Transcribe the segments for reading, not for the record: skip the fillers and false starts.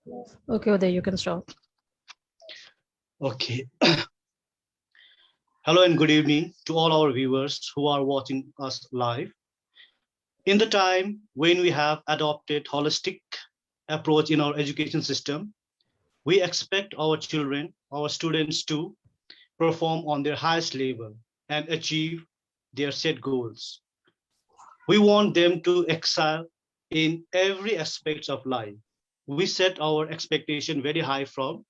Okay, Uday, you can start. Okay. Hello and good evening to all our viewers who are watching us live. In the time when we have adopted holistic approach in our education system, we expect our children, our students to perform on their highest level and achieve their set goals. We want them to excel in every aspect of life. We set our expectation very high for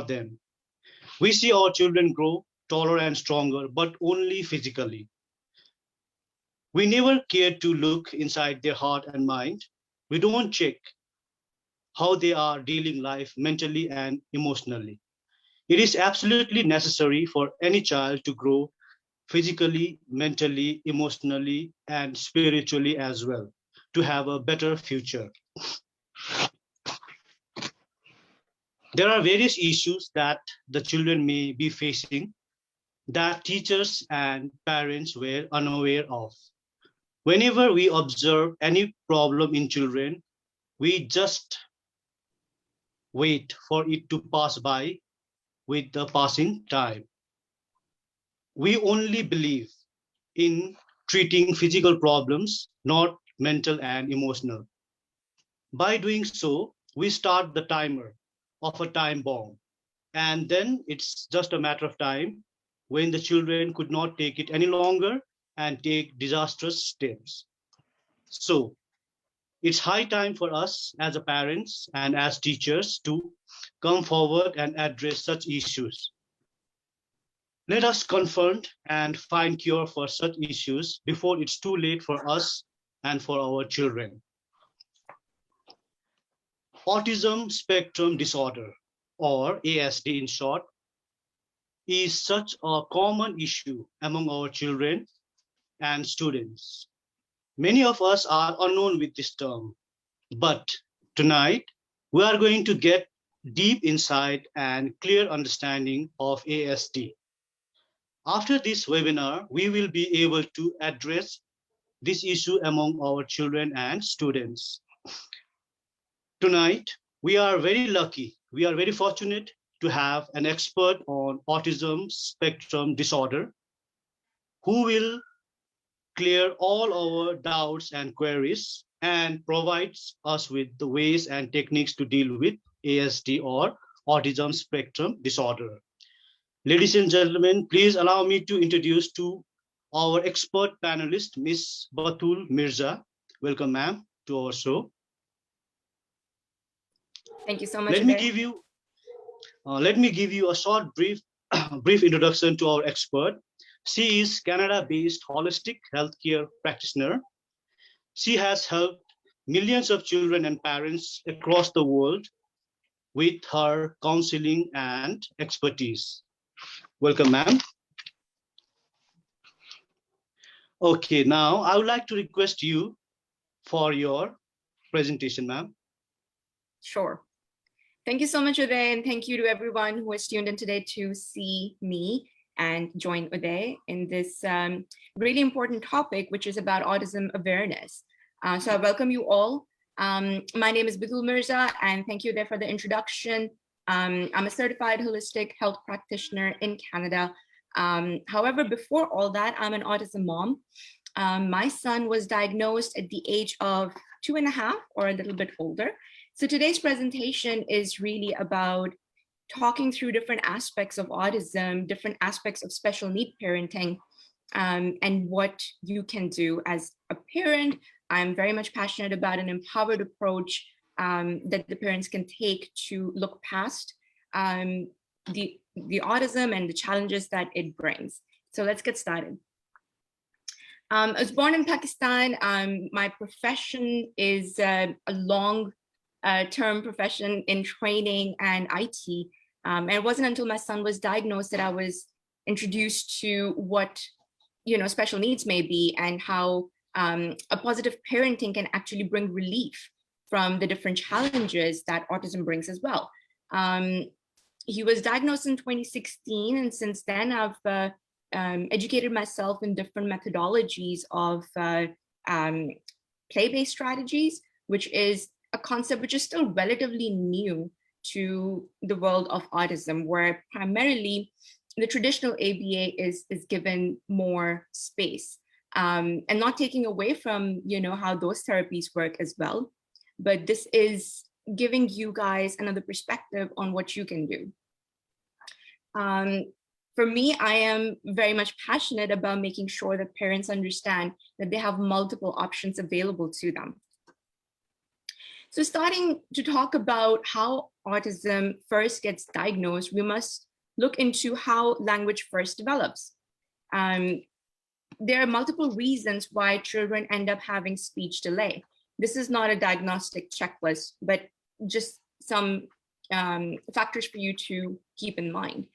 them. We see our children grow taller and stronger, but only physically. We never care to look inside their heart and mind. We don't check how they are dealing life mentally and emotionally. It is absolutely necessary for any child to grow physically, mentally, emotionally, and spiritually as well to have a better future. There are various issues that the children may be facing that teachers and parents were unaware of. Whenever we observe any problem in children, we just wait for it to pass by with the passing time. We only believe in treating physical problems, not mental and emotional. By doing so, we start the timer of a time bomb. And then it's just a matter of time when the children could not take it any longer and take disastrous steps. So it's high time for us as a parents and as teachers to come forward and address such issues. Let us confront and find cure for such issues before it's too late for us and for our children. Autism spectrum disorder, or ASD in short, is such a common issue among our children and students. Many of us are unknown with this term, but tonight we are going to get deep insight and clear understanding of ASD. After this webinar, we will be able to address this issue among our children and students. Tonight, we are very lucky, we are very fortunate to have an expert on autism spectrum disorder who will clear all our doubts and queries and provides us with the ways and techniques to deal with ASD or autism spectrum disorder. Ladies and gentlemen, please allow me to introduce to our expert panelist, Ms. Batul Mirza. Welcome, ma'am, to our show. Thank you so much. Let me give you a short brief introduction to our expert. She is Canada-based holistic healthcare practitioner. She has helped millions of children and parents across the world with her counseling and expertise. Welcome, ma'am. Okay, now I would like to request you for your presentation, ma'am. Sure. Thank you so much, Uday, and thank you to everyone who is tuned in today to see me and join Uday in this really important topic, which is about autism awareness. So I welcome you all. My name is Batul Mirza, and thank you, Uday, for the introduction. I'm a certified holistic health practitioner in Canada. However, before all that, I'm an autism mom. My son was diagnosed at the age of 2.5 or a little bit older. So today's presentation is really about talking through different aspects of autism, different aspects of special need parenting, and what you can do as a parent. I'm very much passionate about an empowered approach that the parents can take to look past the autism and the challenges that it brings. So let's get started. I was born in Pakistan. My profession is a long-term profession in training and IT. And it wasn't until my son was diagnosed that I was introduced to what special needs may be and how a positive parenting can actually bring relief from the different challenges that autism brings as well. He was diagnosed in 2016, and since then I've educated myself in different methodologies of play-based strategies, which is a concept which is still relatively new to the world of autism, where primarily the traditional ABA is given more space, and not taking away from, how those therapies work as well. But this is giving you guys another perspective on what you can do. For me, I am very much passionate about making sure that parents understand that they have multiple options available to them. So starting to talk about how autism first gets diagnosed, we must look into how language first develops. There are multiple reasons why children end up having speech delay. This is not a diagnostic checklist, but just some factors for you to keep in mind.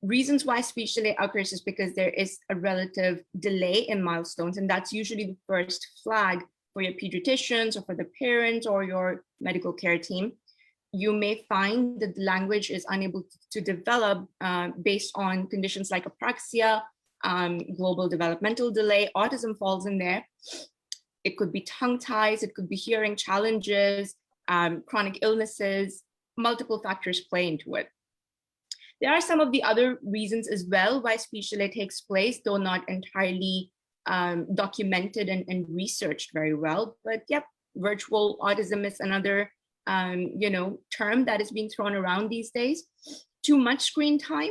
Reasons why speech delay occurs is because there is a relative delay in milestones, and that's usually the first flag for your pediatricians or for the parents or your medical care team. You may find that the language is unable to develop based on conditions like apraxia, global developmental delay. Autism falls in there. It could be tongue ties, it could be hearing challenges, chronic illnesses, multiple factors play into it. There are some of the other reasons as well why speech delay takes place, though not entirely documented and researched very well. But yep, virtual autism is another term that is being thrown around these days. Too much screen time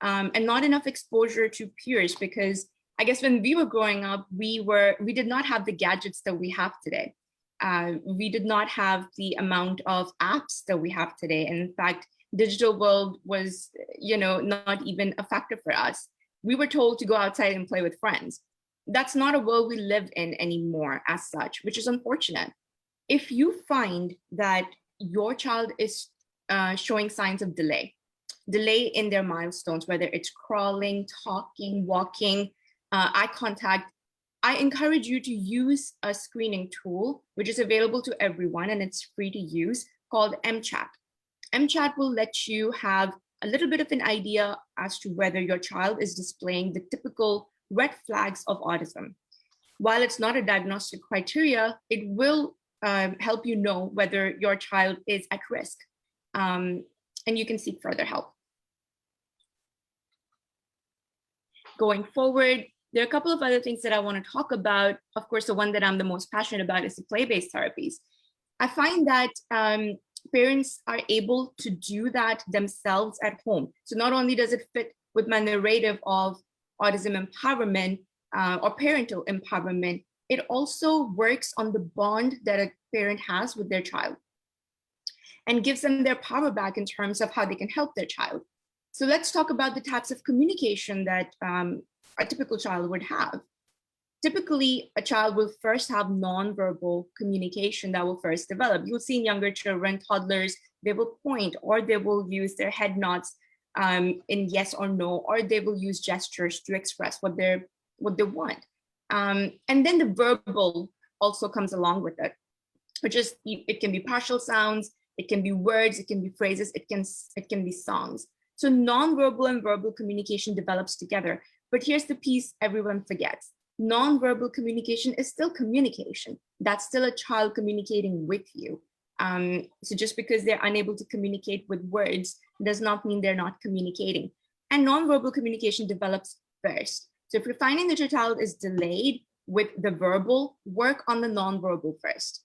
and not enough exposure to peers, because I guess when we were growing up, we did not have the gadgets that we have today. We did not have the amount of apps that we have today. And in fact, digital world was, not even a factor for us. We were told to go outside and play with friends. That's not a world we live in anymore as such, which is unfortunate. If you find that your child is showing signs of delay in their milestones, whether it's crawling, talking, walking, eye contact, I encourage you to use a screening tool, which is available to everyone and it's free to use, called MChat. MChat will let you have a little bit of an idea as to whether your child is displaying the typical red flags of autism. While it's not a diagnostic criteria, it will help you know whether your child is at risk, and you can seek further help. Going forward, there are a couple of other things that I want to talk about. Of course, the one that I'm the most passionate about is the play-based therapies. I find that parents are able to do that themselves at home. So not only does it fit with my narrative of autism empowerment or parental empowerment, it also works on the bond that a parent has with their child and gives them their power back in terms of how they can help their child. So let's talk about the types of communication that a typical child would have. Typically, a child will first have nonverbal communication that will first develop. You'll see in younger children, toddlers, they will point or they will use their head nods in yes or no, or they will use gestures to express what they want. And then the verbal also comes along with it, which is, it can be partial sounds, it can be words, it can be phrases, it can be songs. So nonverbal and verbal communication develops together. But here's the piece everyone forgets. Nonverbal communication is still communication. That's still a child communicating with you. So just because they're unable to communicate with words does not mean they're not communicating. And nonverbal communication develops first. So if you're finding that your child is delayed with the verbal, work on the nonverbal first.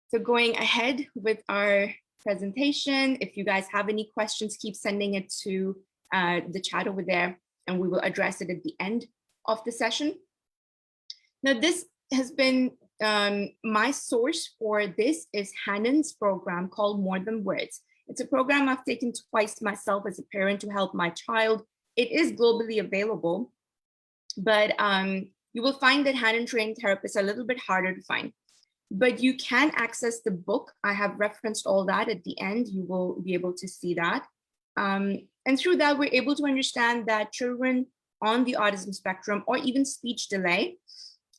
So going ahead with our presentation, if you guys have any questions, keep sending it to the chat over there, and we will address it at the end of the session. Now, this has been my source for this is Hannon's program called More Than Words. It's a program I've taken twice myself as a parent to help my child. It is globally available, but you will find that Hannon trained therapists are a little bit harder to find. But you can access the book. I have referenced all that at the end. You will be able to see that. And through that, we're able to understand that children on the autism spectrum, or even speech delay,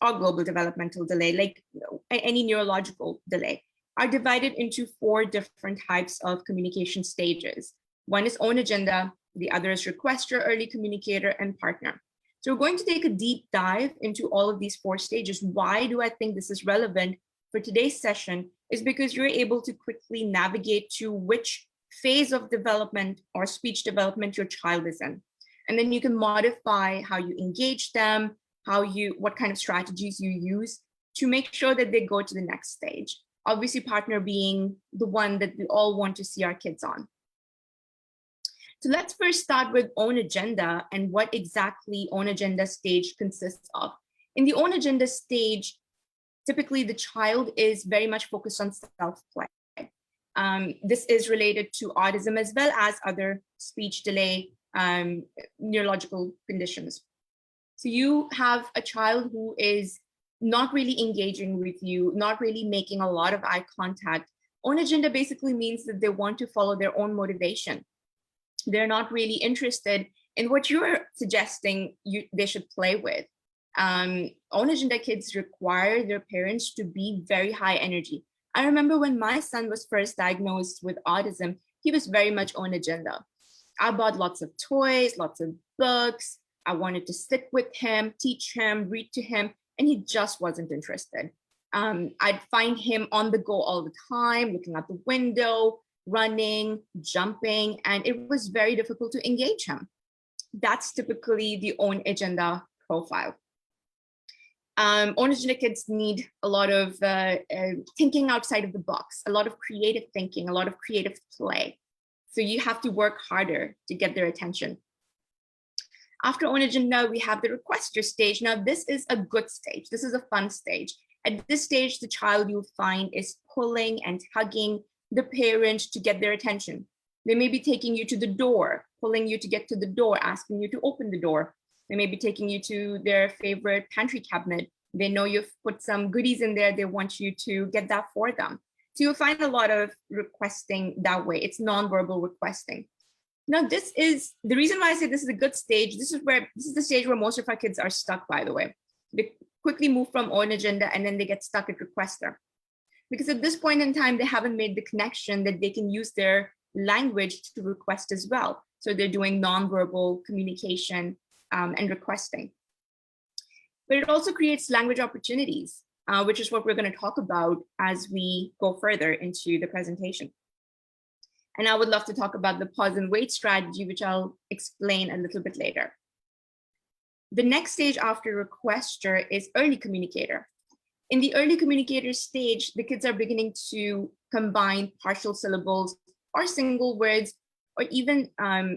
or global developmental delay, like any neurological delay, are divided into 4 different types of communication stages. One is own agenda, the other is requester, early communicator, and partner. So we're going to take a deep dive into all of these 4 stages. Why do I think this is relevant for today's session is because you're able to quickly navigate to which phase of development or speech development your child is in. And then you can modify how you engage them, what kind of strategies you use to make sure that they go to the next stage. Obviously, partner being the one that we all want to see our kids on. So let's first start with own agenda and what exactly own agenda stage consists of. In the own agenda stage, typically the child is very much focused on self-play. This is related to autism as well as other speech delay neurological conditions. So you have a child who is not really engaging with you, not really making a lot of eye contact. Own agenda basically means that they want to follow their own motivation. They're not really interested in what you're suggesting they should play with. Own agenda kids require their parents to be very high energy. I remember when my son was first diagnosed with autism, he was very much own agenda. I bought lots of toys, lots of books. I wanted to sit with him, teach him, read to him, and he just wasn't interested. I'd find him on the go all the time, looking out the window, running, jumping, and it was very difficult to engage him. That's typically the own agenda profile. Own agenda kids need a lot of thinking outside of the box, a lot of creative thinking, a lot of creative play. So you have to work harder to get their attention. After own agenda, we have the requester stage. Now, this is a good stage. This is a fun stage. At this stage, the child you'll find is pulling and tugging the parent to get their attention. They may be taking you to the door, pulling you to get to the door, asking you to open the door. They may be taking you to their favorite pantry cabinet. They know you've put some goodies in there. They want you to get that for them. So you'll find a lot of requesting that way. It's nonverbal requesting. Now, this is the reason why I say this is a good stage. This is the stage where most of our kids are stuck, by the way. They quickly move from own agenda and then they get stuck at requester. Because at this point in time, they haven't made the connection that they can use their language to request as well. So they're doing nonverbal communication and requesting. But it also creates language opportunities, which is what we're going to talk about as we go further into the presentation. And I would love to talk about the pause and wait strategy, which I'll explain a little bit later. The next stage after requester is early communicator. In the early communicator stage, the kids are beginning to combine partial syllables or single words or even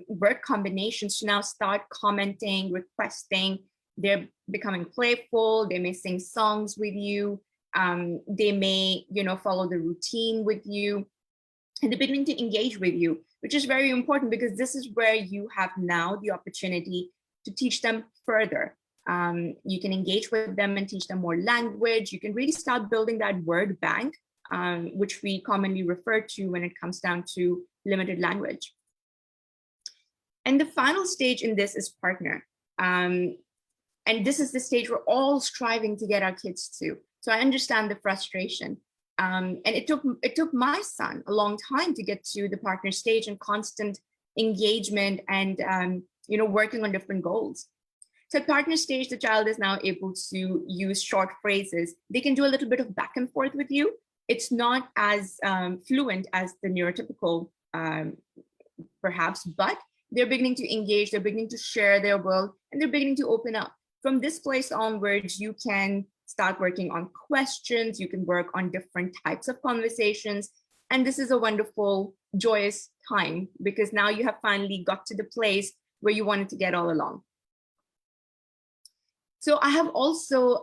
word combinations to now start commenting, requesting. They're becoming playful. They may sing songs with you. They may, follow the routine with you. And they're beginning to engage with you, which is very important because this is where you have now the opportunity to teach them further. You can engage with them and teach them more language. You can really start building that word bank, which we commonly refer to when it comes down to limited language. And the final stage in this is partner. And this is the stage we're all striving to get our kids to. So I understand the frustration. And it took my son a long time to get to the partner stage and constant engagement and working on different goals. So at partner stage, the child is now able to use short phrases. They can do a little bit of back and forth with you. It's not as fluent as the neurotypical, perhaps, but they're beginning to engage, they're beginning to share their world, and they're beginning to open up. From this place onwards, you can start working on questions, you can work on different types of conversations. And this is a wonderful, joyous time because now you have finally got to the place where you wanted to get all along. So I have also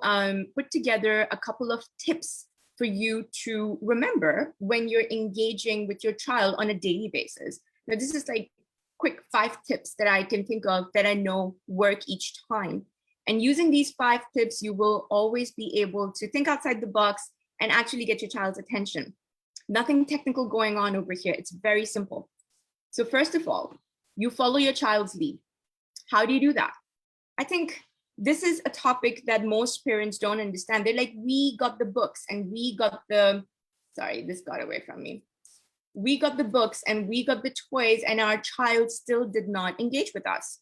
put together a couple of tips for you to remember when you're engaging with your child on a daily basis. Now, this is like quick 5 tips that I can think of that I know work each time. And using these 5 tips, you will always be able to think outside the box and actually get your child's attention. Nothing technical going on over here. It's very simple. So first of all, you follow your child's lead. How do you do that? I think this is a topic that most parents don't understand. They're like, we got the books and we got the, sorry, this got away from me. We got the books and we got the toys and our child still did not engage with us.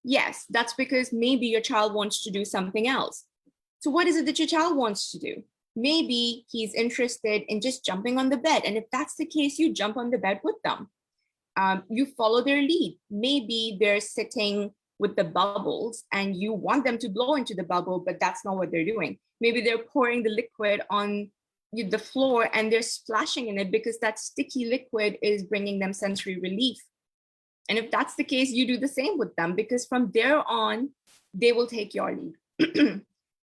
Yes, that's because maybe your child wants to do something else. So what is it that your child wants to do? Maybe he's interested in just jumping on the bed. And if that's the case, you jump on the bed with them. You follow their lead. Maybe they're sitting with the bubbles and you want them to blow into the bubble, but that's not what they're doing. Maybe they're pouring the liquid on the floor and they're splashing in it because that sticky liquid is bringing them sensory relief. And if that's the case, you do the same with them, because from there on, they will take your lead.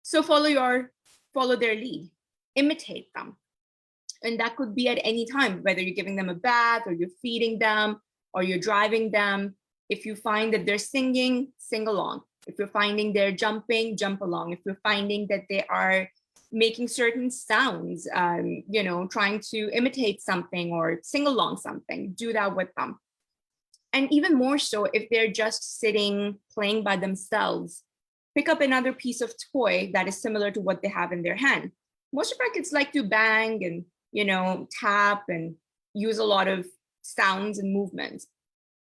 So follow their lead, imitate them. And that could be at any time, whether you're giving them a bath or you're feeding them or you're driving them. If you find that they're singing, sing along. If you're finding they're jumping, jump along. If you're finding that they are making certain sounds, trying to imitate something or sing along something, do that with them. And even more so, if they're just sitting, playing by themselves, pick up another piece of toy that is similar to what they have in their hand. Most of our kids like to bang and, tap and use a lot of sounds and movements.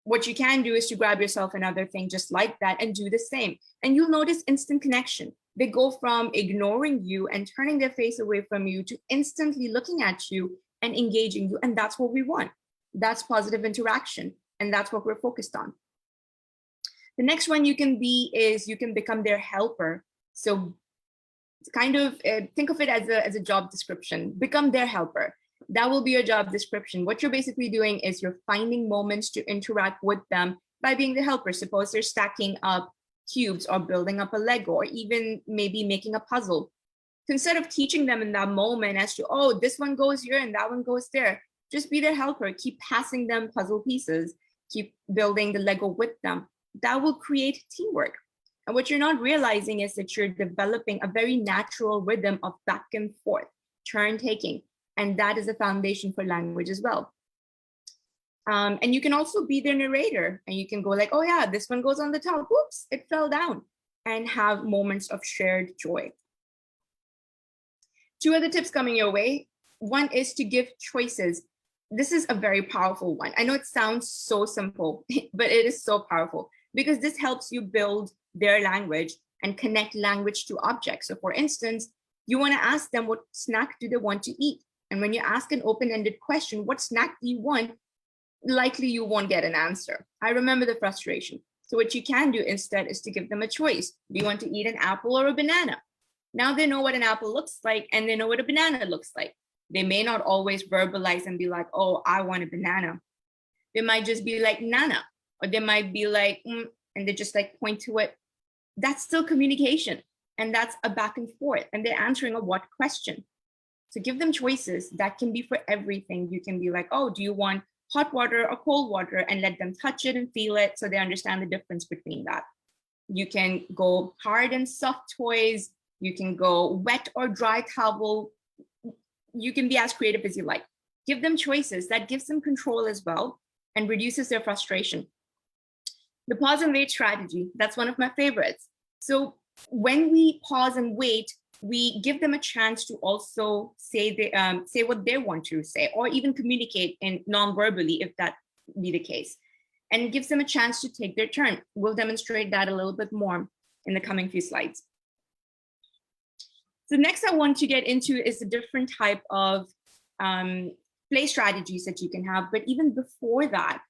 What you can do is to grab yourself another thing just like that and do the same. And you'll notice instant connection. They go from ignoring you and turning their face away from you to instantly looking at you and engaging you. And that's what we want. That's positive interaction. And that's what we're focused on. The next one you can be is you can become their helper. So kind of think of it as a job description. Become their helper. That will be your job description. What you're basically doing is you're finding moments to interact with them by being the helper. Suppose they're stacking up cubes or building up a Lego or even maybe making a puzzle. So instead of teaching them in that moment as to, oh, this one goes here and that one goes there, just be their helper. Keep passing them puzzle pieces. Keep building the Lego with them. That will create teamwork. And what you're not realizing is that you're developing a very natural rhythm of back and forth, turn taking. And that is a foundation for language as well. And you can also be their narrator and you can go like, oh yeah, this one goes on the top. Whoops, it fell down, and have moments of shared joy. 2 other tips coming your way. One is to give choices. This is a very powerful one. I know it sounds so simple, but it is so powerful because this helps you build their language and connect language to objects. So for instance, you want to ask them what snack do they want to eat? And when you ask an open-ended question, what snack do you want? Likely you won't get an answer. I remember the frustration. So what you can do instead is to give them a choice. Do you want to eat an apple or a banana? Now they know what an apple looks like and they know what a banana looks like. They may not always verbalize and be like, oh, I want a banana. They might just be like, nana, or they might be like, and they just like point to it. That's still communication. And that's a back and forth. And they're answering a what question. So give them choices. That can be for everything. You can be like, oh, do you want hot water or cold water? And let them touch it and feel it so they understand the difference between that. You can go hard and soft toys. You can go wet or dry towel. You can be as creative as you like. Give them choices. That gives them control as well and reduces their frustration. The pause and wait strategy, that's one of my favorites. So when we pause and wait, we give them a chance to also say what they want to say, or even communicate in non-verbally if that be the case. And it gives them a chance to take their turn. We'll demonstrate that a little bit more in the coming few slides. So next I want to get into is the different type of play strategies that you can have. But even before that,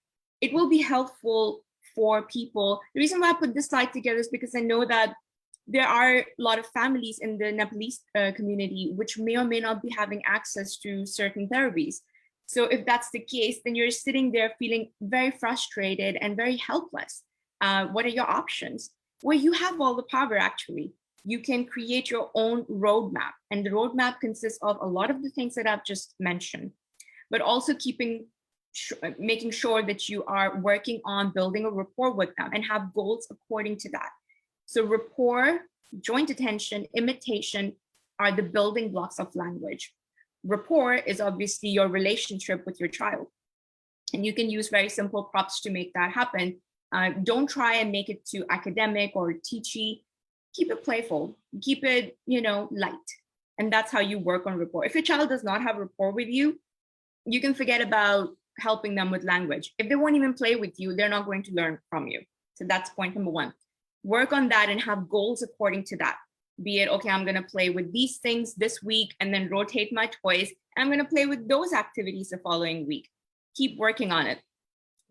it will be helpful for people. The reason why I put this slide together is because I know that there are a lot of families in the Nepalese community which may or may not be having access to certain therapies. So if that's the case, then you're sitting there feeling very frustrated and very helpless. What are your options? Well, you have all the power actually. You can create your own roadmap, and the roadmap consists of a lot of the things that I've just mentioned, but also making sure that you are working on building a rapport with them and have goals according to that. So rapport, joint attention, imitation are the building blocks of language. Rapport is obviously your relationship with your child. And you can use very simple props to make that happen. Don't try and make it too academic or teachy. Keep it playful, keep it, light. And that's how you work on rapport. If your child does not have rapport with you, you can forget about helping them with language. If they won't even play with you, they're not going to learn from you. So that's point number 1. Work on that and have goals according to that. Be it, okay, I'm going to play with these things this week and then rotate my toys. And I'm going to play with those activities the following week. Keep working on it.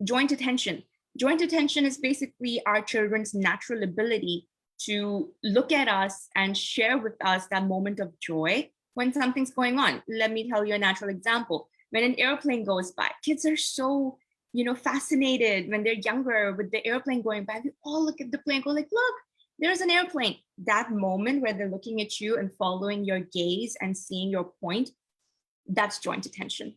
Joint attention. Joint attention is basically our children's natural ability to look at us and share with us that moment of joy when something's going on. Let me tell you a natural example. When an airplane goes by, kids are so, fascinated when they're younger with the airplane going by. They all look at the plane, go like, look, there's an airplane. That moment where they're looking at you and following your gaze and seeing your point, that's joint attention.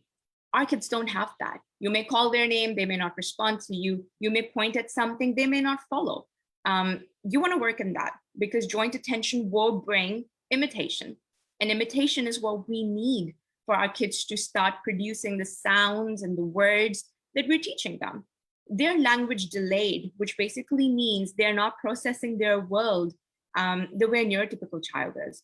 Our kids don't have that. You may call their name, they may not respond to you. You may point at something, they may not follow. You want to work on that because joint attention will bring imitation. And imitation is what we need for our kids to start producing the sounds and the words that we're teaching them. They're language delayed, which basically means they're not processing their world the way a neurotypical child is.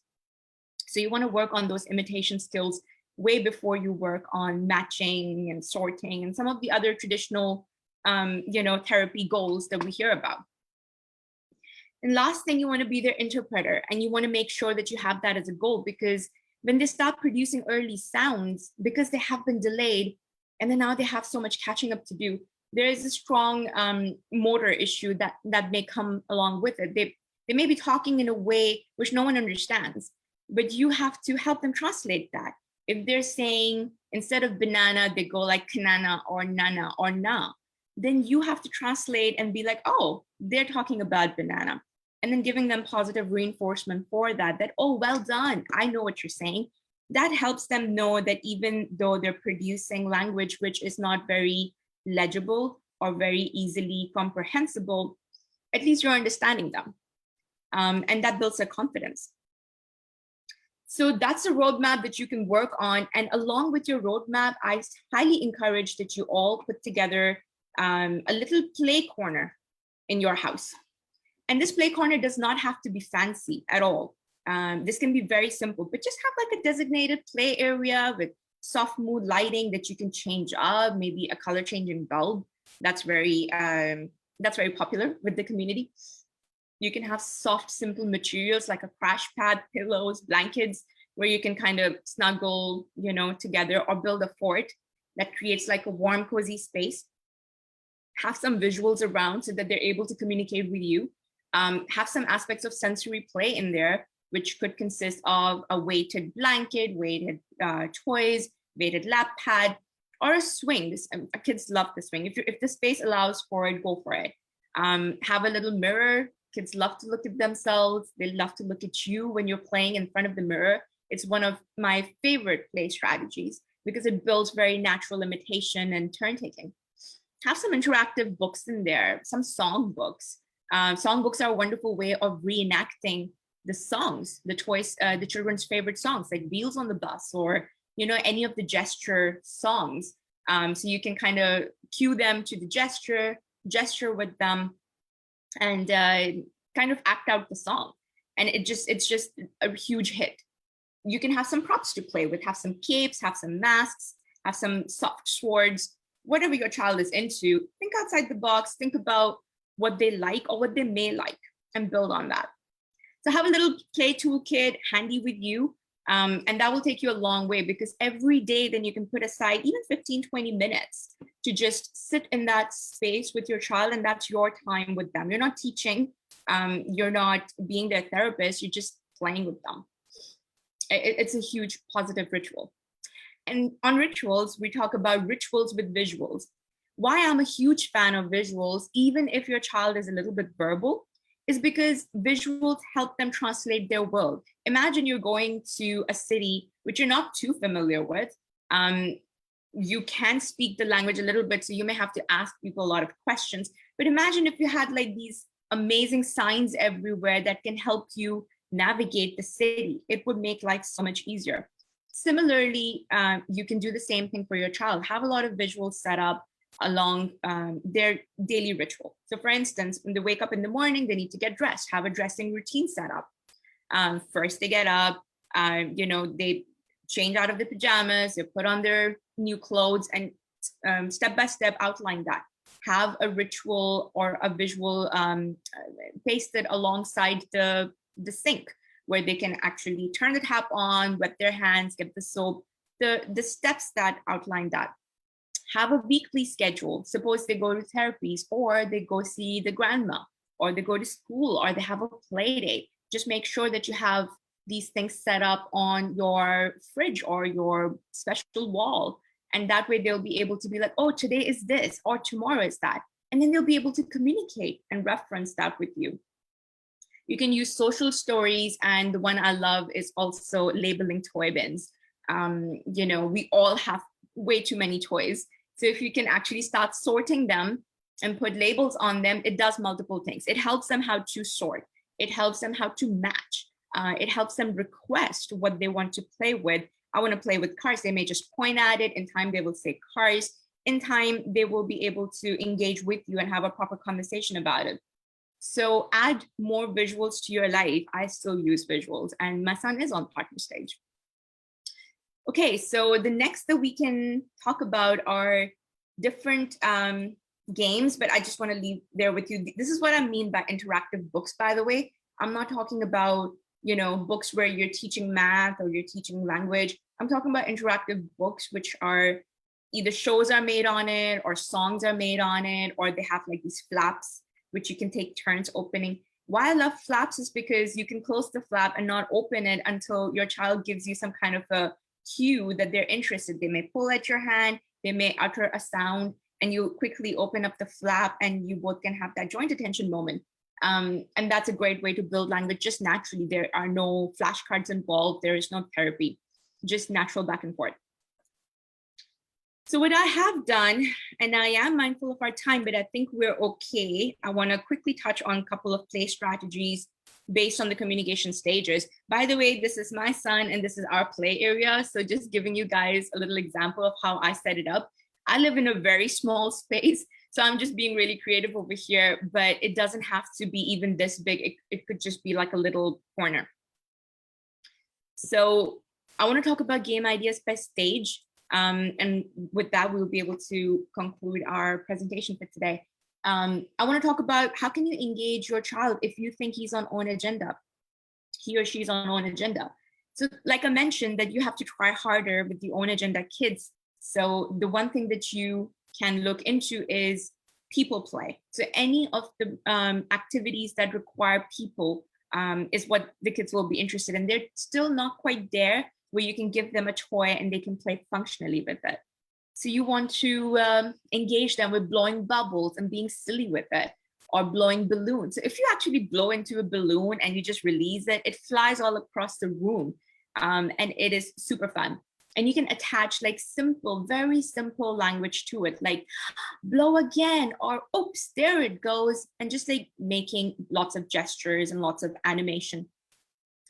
So you want to work on those imitation skills way before you work on matching and sorting and some of the other traditional, therapy goals that we hear about. And last thing, you want to be their interpreter, and you want to make sure that you have that as a goal, because when they start producing early sounds, because they have been delayed, and then now they have so much catching up to do, there is a strong motor issue that may come along with it. They may be talking in a way which no one understands, but you have to help them translate that. If they're saying, instead of banana, they go like kanana or nana or na, then you have to translate and be like, oh, they're talking about banana. And then giving them positive reinforcement for that, oh, well done, I know what you're saying. That helps them know that even though they're producing language which is not very legible or very easily comprehensible, at least you're understanding them. And that builds their confidence. So that's a roadmap that you can work on. And along with your roadmap, I highly encourage that you all put together a little play corner in your house. And this play corner does not have to be fancy at all. This can be very simple, but just have like a designated play area with soft mood lighting that you can change up, maybe a color changing bulb. That's very popular with the community. You can have soft, simple materials like a crash pad, pillows, blankets, where you can kind of snuggle, together, or build a fort that creates like a warm, cozy space. Have some visuals around so that they're able to communicate with you. Have some aspects of sensory play in there, which could consist of a weighted blanket, weighted toys, weighted lap pad, or a swing. Kids love the swing. If the space allows for it, go for it. Have a little mirror. Kids love to look at themselves. They love to look at you when you're playing in front of the mirror. It's one of my favorite play strategies because it builds very natural imitation and turn taking. Have some interactive books in there, some song books. Song books are a wonderful way of reenacting the songs, the children's favorite songs, like Wheels on the Bus, or any of the gesture songs. So you can kind of cue them to the gesture with them, and kind of act out the song. And it's just a huge hit. You can have some props to play with, have some capes, have some masks, have some soft swords, whatever your child is into. Think outside the box, think about what they like or what they may like, and build on that. So have a little play toolkit handy with you, and that will take you a long way, because every day then you can put aside even 15-20 minutes to just sit in that space with your child, and that's your time with them. You're not teaching, you're not being their therapist, you're just playing with them. It's a huge positive ritual. And on rituals, we talk about rituals with visuals. Why I'm a huge fan of visuals, even if your child is a little bit verbal, is because visuals help them translate their world. Imagine you're going to a city which you're not too familiar with. You can speak the language a little bit, so you may have to ask people a lot of questions. But imagine if you had like these amazing signs everywhere that can help you navigate the city. It would make life so much easier. Similarly, you can do the same thing for your child. Have a lot of visuals set up along their daily ritual. So for instance, when they wake up in the morning, they need to get dressed, have a dressing routine set up. First they get up, they change out of the pajamas, they put on their new clothes, and step by step outline that. have a ritual or a visual pasted alongside the sink, where they can actually turn the tap on, wet their hands, get the soap, the steps that outline that. Have a weekly schedule. Suppose they go to therapies, or they go see the grandma, or they go to school, or they have a play date. Just make sure that you have these things set up on your fridge or your special wall. And that way they'll be able to be like, oh, today is this, or tomorrow is that. And then they'll be able to communicate and reference that with you. You can use social stories. And the one I love is also labeling toy bins. We all have way too many toys. So if you can actually start sorting them and put labels on them, it does multiple things. It helps them how to sort. It helps them how to match. It helps them request what they want to play with. I want to play with cars. They may just point at it. In time, they will say cars. In time, they will be able to engage with you and have a proper conversation about it. So add more visuals to your life. I still use visuals, and my son is on partner stage. Okay, so the next that we can talk about are different games, but I just want to leave there with you. This is what I mean by interactive books, by the way. I'm not talking about, books where you're teaching math or you're teaching language. I'm talking about interactive books, which are either shows are made on it or songs are made on it, or they have like these flaps, which you can take turns opening. Why I love flaps is because you can close the flap and not open it until your child gives you some kind of a cue that they're interested. They may pull at your hand, they may utter a sound, and you quickly open up the flap and you both can have that joint attention moment. And that's a great way to build language just naturally. There are no flashcards involved. There is no therapy, just natural back and forth. So what I have done, and I am mindful of our time, but I think we're okay. I want to quickly touch on a couple of play strategies based on the communication stages. By the way, this is my son and this is our play area. So just giving you guys a little example of how I set it up. I live in a very small space, so I'm just being really creative over here, but it doesn't have to be even this big. It could just be like a little corner. So I want to talk about game ideas by stage. And with that, we'll be able to conclude our presentation for today. I want to talk about how can you engage your child if you think he's on own agenda, he or she's on own agenda. So like I mentioned, that you have to try harder with the own agenda kids. So the one thing that you can look into is people play. So any of the activities that require people is what the kids will be interested in. They're still not quite there where you can give them a toy and they can play functionally with it. So you want to engage them with blowing bubbles and being silly with it, or blowing balloons. So if you actually blow into a balloon and you just release it, it flies all across the room, and it is super fun. And you can attach like simple, very simple language to it, like blow again, or oops, there it goes, and just like making lots of gestures and lots of animation.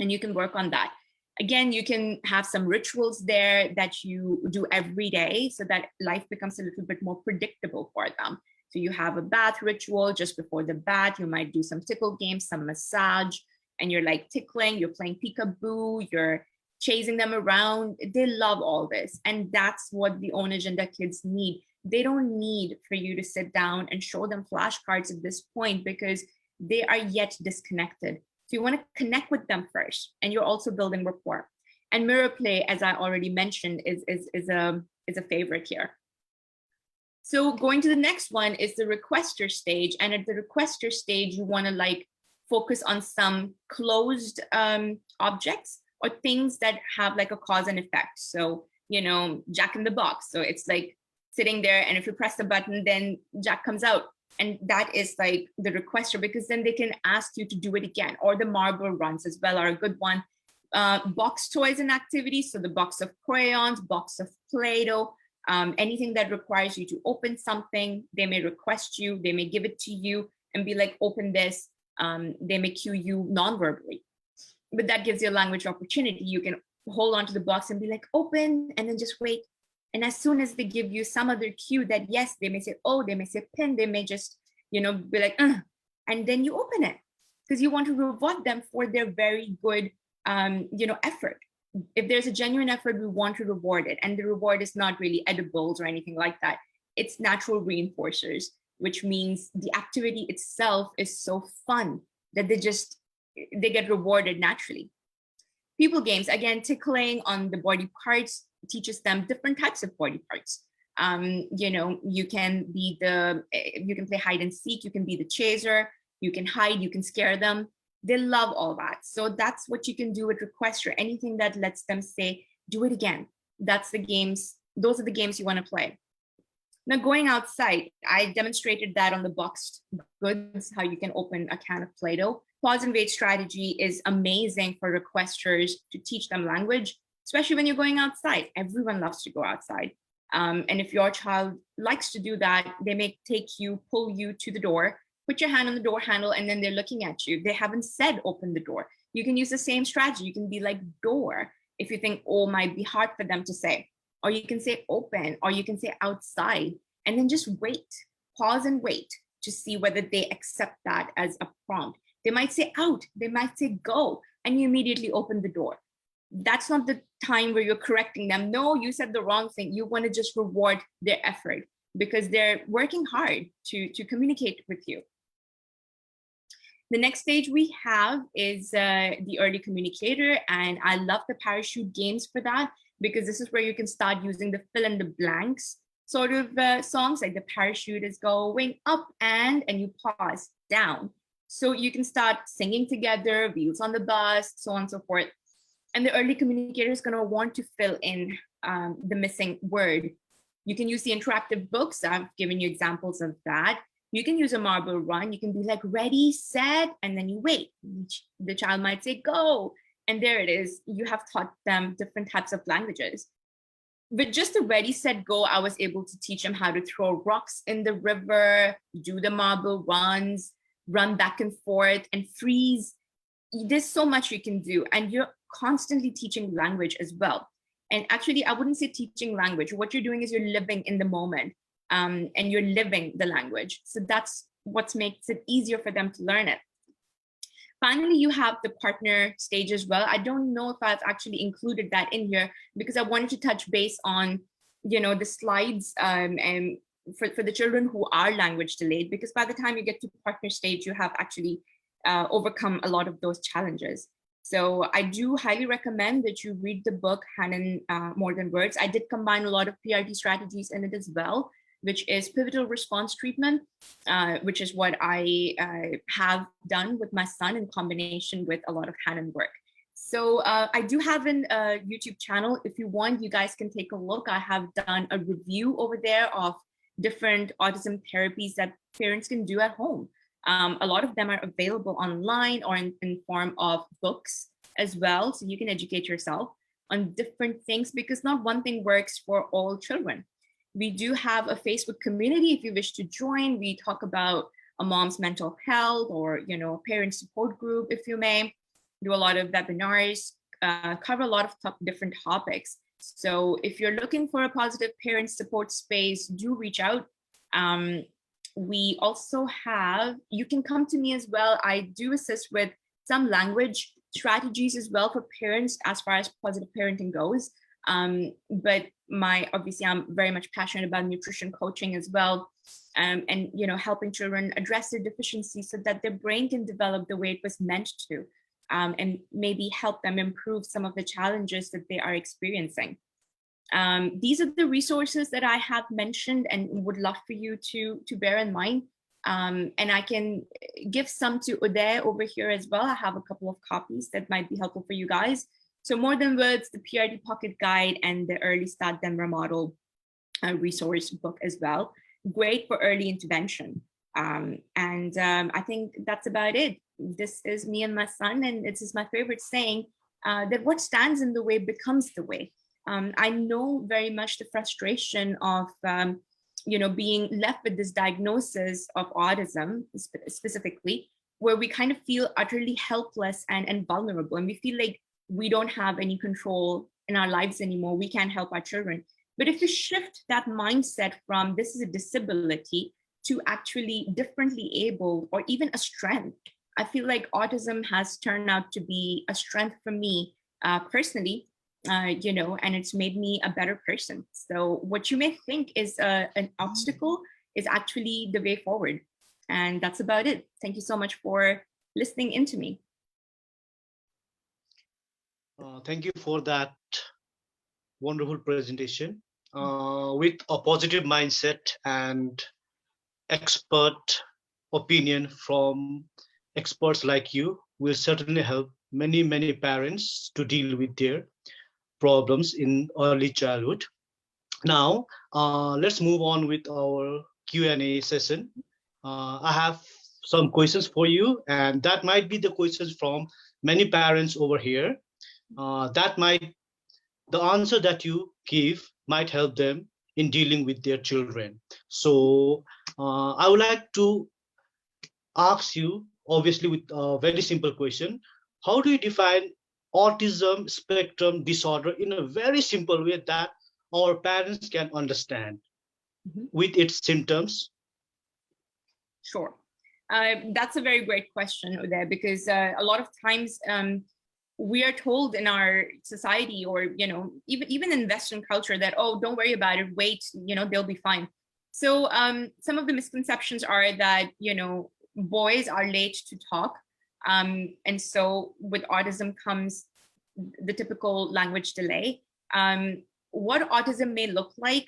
And you can work on that. Again, you can have some rituals there that you do every day so that life becomes a little bit more predictable for them. So you have a bath ritual just before the bath. You might do some tickle games, some massage, and you're like tickling, you're playing peekaboo, you're chasing them around. They love all this. And that's what the own agenda kids need. They don't need for you to sit down and show them flashcards at this point because they are yet disconnected. So you want to connect with them first, and you're also building rapport. And mirror play, as I already mentioned, is a favorite here. So going to the next one is the requester stage. And at the requester stage, you want to like focus on some closed objects or things that have like a cause and effect. So, Jack in the Box. So it's like sitting there, and if you press the button, then Jack comes out. And that is like the requester, because then they can ask you to do it again. Or the marble runs as well are a good one. Box toys and activities. So the box of crayons, box of Play-Doh, anything that requires you to open something, they may request you, they may give it to you and be like, open this. They may cue you non-verbally. But that gives you a language opportunity. You can hold on to the box and be like, open, and then just wait. And as soon as they give you some other cue that yes, they may say, oh, they may say pin, they may just, be like, and then you open it because you want to reward them for their very good, effort. If there's a genuine effort, we want to reward it. And the reward is not really edibles or anything like that. It's natural reinforcers. which means the activity itself is so fun that they get rewarded naturally. People games, again, tickling on the body parts teaches them different types of body parts. You can play hide and seek, you can be the chaser, you can hide, you can scare them. They love all that. So that's what you can do with requester, anything that lets them say, do it again. Those are the games you want to play. Now, going outside, I demonstrated that on the boxed goods, how you can open a can of Play-Doh. Pause and wait strategy is amazing for requesters to teach them language, especially when you're going outside. Everyone loves to go outside. And if your child likes to do that, they may pull you to the door, put your hand on the door handle, and then they're looking at you. They haven't said open the door. You can use the same strategy. You can be like door if you think, oh, might be hard for them to say. Or you can say open, or you can say outside, and then just wait, pause and wait to see whether they accept that as a prompt. They might say out, they might say go, and you immediately open the door. That's not the time where you're correcting them. No, you said the wrong thing. You want to just reward their effort because they're working hard to communicate with you. The next stage we have is the early communicator, and I love the parachute games for that, because this is where you can start using the fill in the blanks sort of songs, like the parachute is going up and you pause down. So you can start singing together, wheels on the bus, so on and so forth. And the early communicator is going to want to fill in the missing word. You can use the interactive books. I've given you examples of that. You can use a marble run. You can be like ready, set, and then you wait. The child might say go. And there it is. You have taught them different types of languages. With just the ready, set, go, I was able to teach them how to throw rocks in the river, do the marble runs, run back and forth, and freeze. There's so much you can do. And you're constantly teaching language as well. And actually, I wouldn't say teaching language. What you're doing is you're living in the moment, and you're living the language. So that's what makes it easier for them to learn it. Finally, you have the partner stage as well. I don't know if I've actually included that in here because I wanted to touch base on, the slides and for the children who are language delayed, because by the time you get to partner stage, you have actually overcome a lot of those challenges. So I do highly recommend that you read the book, Hanan More Than Words. I did combine a lot of PRT strategies in it as well, which is pivotal response treatment, which is what I have done with my son in combination with a lot of Hanan work. So I do have a YouTube channel. If you want, you guys can take a look. I have done a review over there of different autism therapies that parents can do at home. A lot of them are available online or in form of books as well. So you can educate yourself on different things because not one thing works for all children. We do have a Facebook community if you wish to join. We talk about a mom's mental health or, parent support group, if you may. Do a lot of webinars, cover a lot of different topics. So if you're looking for a positive parent support space, do reach out. We also have, you can come to me as well. I do assist with some language strategies as well for parents as far as positive parenting goes. But obviously I'm very much passionate about nutrition coaching as well. And helping children address their deficiencies so that their brain can develop the way it was meant to, and maybe help them improve some of the challenges that they are experiencing. These are the resources that I have mentioned and would love for you to bear in mind. And I can give some to Uday over here as well. I have a couple of copies that might be helpful for you guys. So More Than Words, the PRT Pocket Guide, and the Early Start Them Remodel resource book as well. Great for early intervention. I think that's about it. This is me and my son, and this is my favorite saying, that what stands in the way becomes the way. I know very much the frustration of, being left with this diagnosis of autism specifically, where we kind of feel utterly helpless and vulnerable, and we feel like we don't have any control in our lives anymore. We can't help our children. But if you shift that mindset from this is a disability to actually differently able or even a strength, I feel like autism has turned out to be a strength for me personally, and it's made me a better person. So what you may think is an obstacle is actually the way forward. And that's about it. Thank you so much for listening into me. Thank you for that wonderful presentation. With a positive mindset and expert opinion from experts like you will certainly help many parents to deal with their problems in early childhood. Now, let's move on with our Q&A session. I have some questions for you, and that might be the questions from many parents over here. The answer that you give might help them in dealing with their children. So I would like to ask you, obviously with a very simple question, how do you define autism spectrum disorder in a very simple way that our parents can understand with its symptoms? Sure. That's a very great question, Uday, because a lot of times we are told in our society, or even in Western culture, that, oh, don't worry about it, wait, they'll be fine. So some of the misconceptions are that boys are late to talk, and so with autism comes the typical language delay. What autism may look like,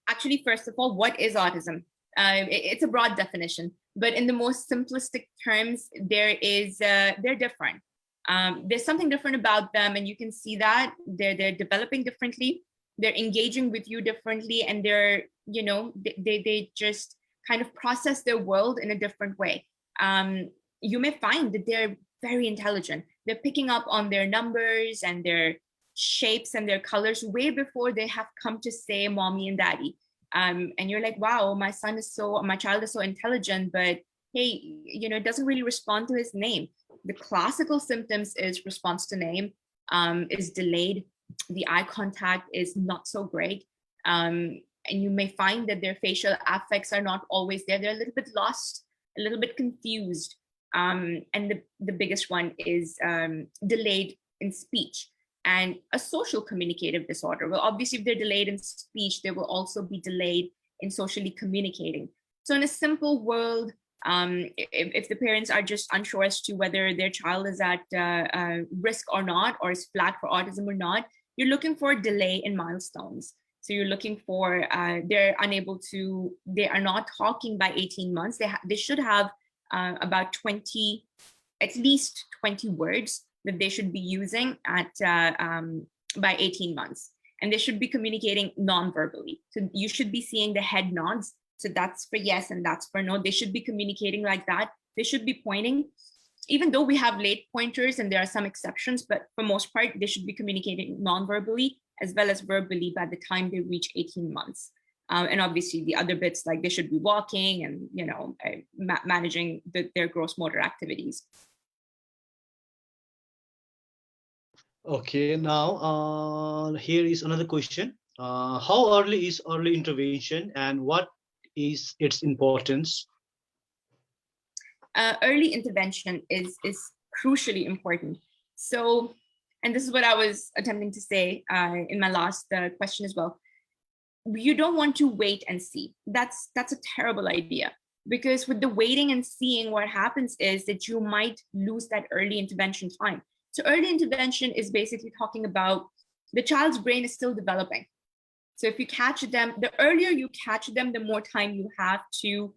actually, first of all, what is autism? It's a broad definition, but in the most simplistic terms, they're different. There's something different about them, and you can see that they're developing differently, they're engaging with you differently, and they're they just kind of process their world in a different way. You may find that they're very intelligent. They're picking up on their numbers and their shapes and their colors way before they have come to say mommy and daddy. And you're like, wow, my child is so intelligent, but hey, it doesn't really respond to his name. The classical symptoms is response to name is delayed. The eye contact is not so great. And you may find that their facial affects are not always there. They're a little bit lost, a little bit confused. And the biggest one is delayed in speech. And a social communicative disorder. Well, obviously, if they're delayed in speech, they will also be delayed in socially communicating. So in a simple world, if the parents are just unsure as to whether their child is at risk or not, or is flagged for autism or not, you're looking for a delay in milestones. So you're looking for, they are not talking by 18 months. They should have about at least 20 words that they should be using by 18 months. And they should be communicating non-verbally. So you should be seeing the head nods. So that's for yes and that's for no. They should be communicating like that. They should be pointing, even though we have late pointers and there are some exceptions, but for most part, they should be communicating non-verbally as well as verbally by the time they reach 18 months. And obviously the other bits, like they should be walking and managing their gross motor activities. Okay, now here is another question. How early is early intervention and what is its importance? Early intervention is crucially important. So, and this is what I was attempting to say in my last question as well. You don't want to wait and see. That's a terrible idea, because with the waiting and seeing, what happens is that you might lose that early intervention time. So early intervention is basically talking about the child's brain is still developing. So if you catch them, the earlier you catch them, the more time you have to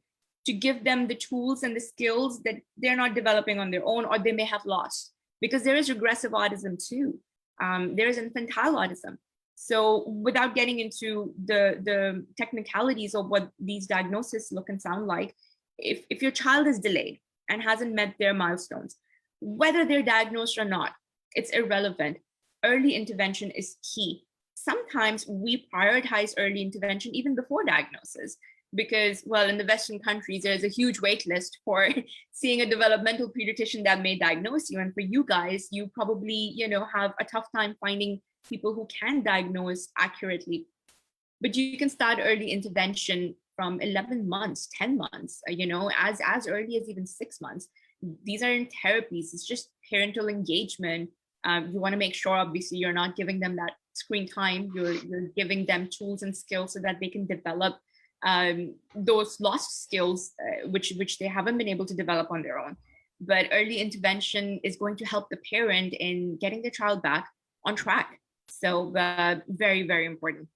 give them the tools and the skills that they're not developing on their own, or they may have lost, because there is regressive autism too. There is infantile autism. So without getting into the technicalities of what these diagnoses look and sound like, if your child is delayed and hasn't met their milestones, whether they're diagnosed or not, it's irrelevant. Early intervention is key. Sometimes we prioritize early intervention even before diagnosis, because, well, in the Western countries, there's a huge wait list for seeing a developmental pediatrician that may diagnose you. And for you guys, you probably, have a tough time finding people who can diagnose accurately. But you can start early intervention from 11 months, 10 months, as early as even 6 months. These are in therapies. It's just parental engagement. You want to make sure, obviously, you're not giving them that screen time. You're giving them tools and skills so that they can develop those lost skills, which they haven't been able to develop on their own. But early intervention is going to help the parent in getting the child back on track. So very, very important.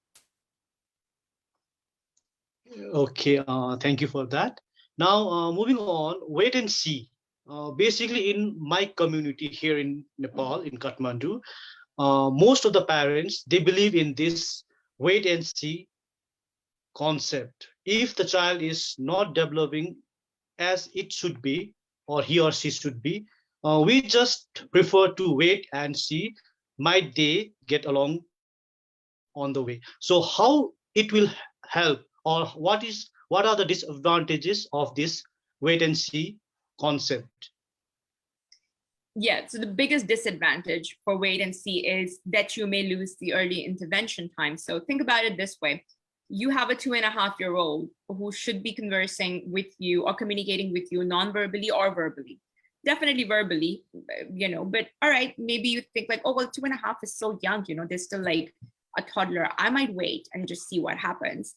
Okay, thank you for that. Now, moving on, wait and see. Basically, in my community here in Nepal, in Kathmandu, most of the parents, they believe in this wait and see concept. If the child is not developing as it should be, or he or she should be, we just prefer to wait and see, might they get along on the way. So how it will help, or what are the disadvantages of this wait and see concept? Yeah, so the biggest disadvantage for wait and see is that you may lose the early intervention time. So think about it this way. You have a 2.5-year-old who should be conversing with you or communicating with you non-verbally or verbally. Definitely verbally, but all right, maybe you think like, oh, well, 2.5 is so young, they're still like a toddler. I might wait and just see what happens.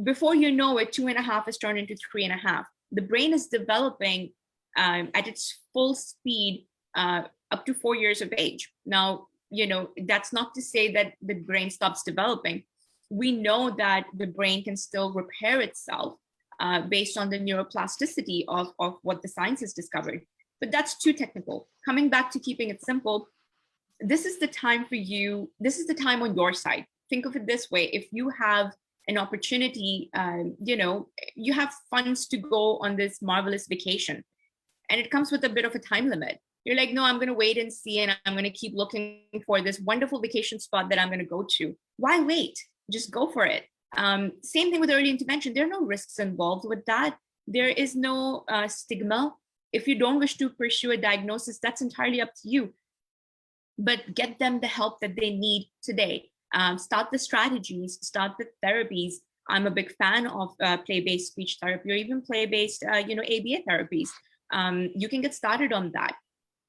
Before you know it, 2.5 is turned into 3.5. The brain is developing at its full speed up to 4 years of age. Now, that's not to say that the brain stops developing. We know that the brain can still repair itself based on the neuroplasticity of what the science has discovered. But that's too technical. Coming back to keeping it simple, this is the time for you. This is the time on your side. Think of it this way. If you have an opportunity, you have funds to go on this marvelous vacation, and it comes with a bit of a time limit. You're like, no, I'm going to wait and see, and I'm going to keep looking for this wonderful vacation spot that I'm going to go to. Why wait? Just go for it. Same thing with early intervention. There are no risks involved with that. There is no stigma. If you don't wish to pursue a diagnosis, that's entirely up to you. But get them the help that they need today. Start the strategies, start the therapies. I'm a big fan of play-based speech therapy, or even play-based, ABA therapies. You can get started on that,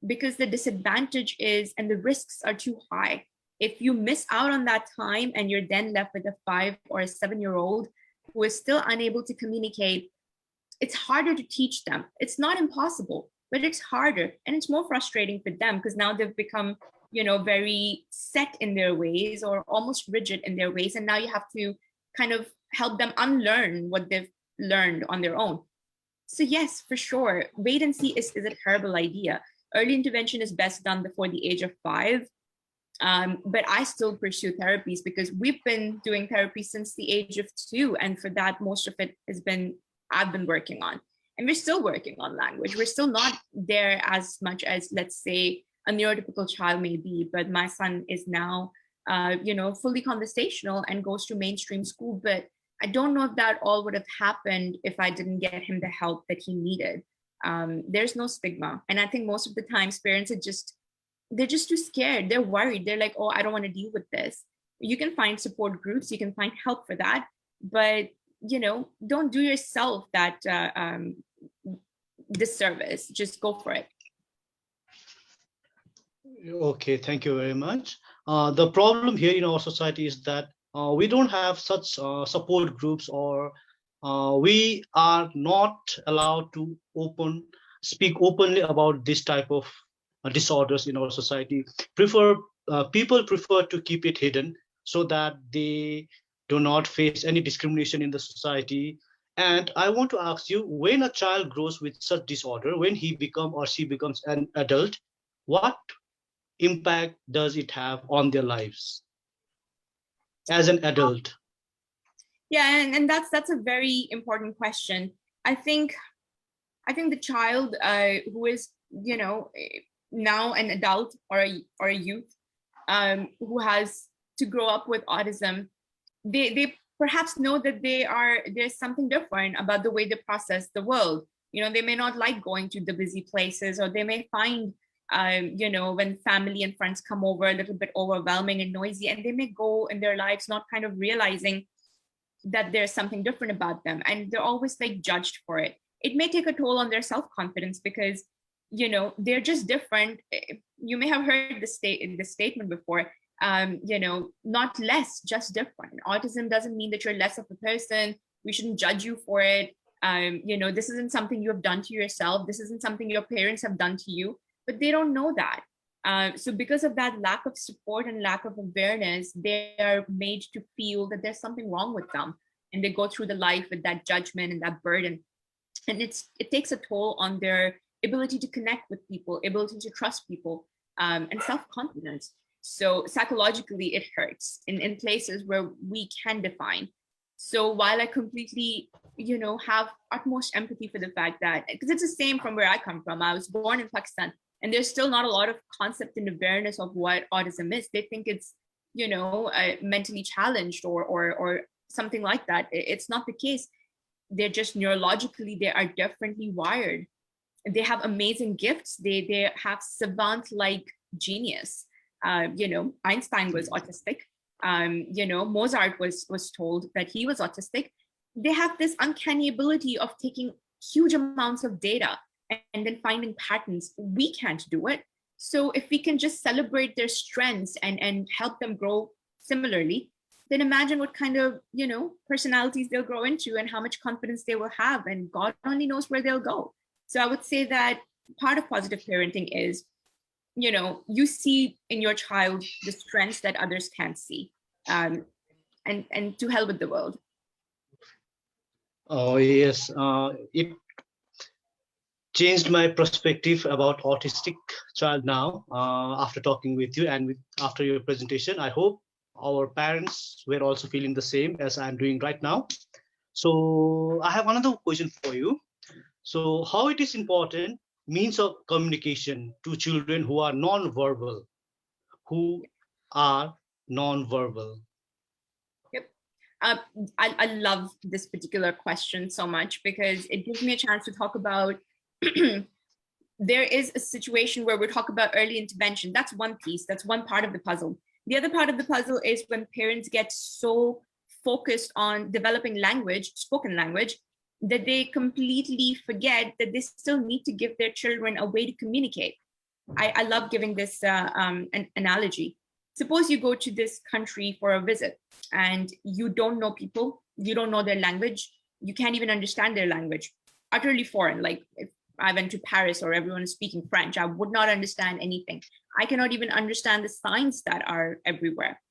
because the disadvantage is, and the risks are too high. If you miss out on that time and you're then left with a 5 or a 7-year-old who is still unable to communicate, it's harder to teach them. It's not impossible, but it's harder, and it's more frustrating for them because now they've become, very set in their ways or almost rigid in their ways. And now you have to kind of help them unlearn what they've learned on their own. So yes, for sure, wait and see is a terrible idea. Early intervention is best done before the age of 5. But I still pursue therapies because we've been doing therapy since the age of 2. And for that, most of it I've been working on. And we're still working on language. We're still not there as much as, let's say, a neurotypical child may be. But my son is now, fully conversational and goes to mainstream school. But I don't know if that all would have happened if I didn't get him the help that he needed. There's no stigma. And I think most of the times parents they're just too scared. They're worried. They're like, oh, I don't want to deal with this. You can find support groups. You can find help for that. But, don't do yourself that disservice. Just go for it. Okay, thank you very much. The problem here in our society is that we don't have such support groups, or we are not allowed to speak openly about this type of disorders in our society. People prefer to keep it hidden so that they do not face any discrimination in the society. And I want to ask you, when a child grows with such disorder, when he or she becomes an adult, what impact does it have on their lives as an adult? Yeah, and that's a very important question. I think the child who is, now an adult or a youth who has to grow up with autism, they perhaps know that there's something different about the way they process the world. They may not like going to the busy places, or they may find when family and friends come over a little bit overwhelming and noisy, and they may go in their lives not kind of realizing that there's something different about them, and they're always like judged for it. It may take a toll on their self-confidence because they're just different. You may have heard the statement before, not less, just different. Autism doesn't mean that you're less of a person. We shouldn't judge you for it. This isn't something you have done to yourself. This isn't something your parents have done to you, but they don't know that. So because of that lack of support and lack of awareness, they are made to feel that there's something wrong with them. And they go through the life with that judgment and that burden. And it takes a toll on their ability to connect with people, ability to trust people, and self-confidence. So psychologically, it hurts in places where we can define. So while I completely, have utmost empathy for the fact that, because it's the same from where I come from. I was born in Pakistan, and there's still not a lot of concept and awareness of what autism is. They think it's, mentally challenged or something like that. It's not the case. They're just neurologically, they are differently wired. They have amazing gifts. They have savant-like genius. Einstein was autistic. Mozart was told that he was autistic. They have this uncanny ability of taking huge amounts of data and then finding patterns. We can't do it. So if we can just celebrate their strengths and help them grow similarly, then imagine what kind of, personalities they'll grow into and how much confidence they will have, and God only knows where they'll go. So I would say that part of positive parenting is, you see in your child the strengths that others can't see, and to hell with the world. Oh, yes. It changed my perspective about autistic child now after talking with you and after your presentation. I hope our parents were also feeling the same as I'm doing right now. So I have another question for you. So how it is important means of communication to children who are non-verbal, Yep. I love this particular question so much because it gives me a chance to talk about there is a situation where we talk about early intervention. That's one piece. That's one part of the puzzle. The other part of the puzzle is when parents get so focused on developing language, spoken language, that they completely forget that they still need to give their children a way to communicate. I love giving this an analogy. Suppose you go to this country for a visit and you don't know people, you don't know their language, you can't even understand their language, utterly foreign. Like if I went to Paris or everyone is speaking French, I would not understand anything. I cannot even understand the signs that are everywhere.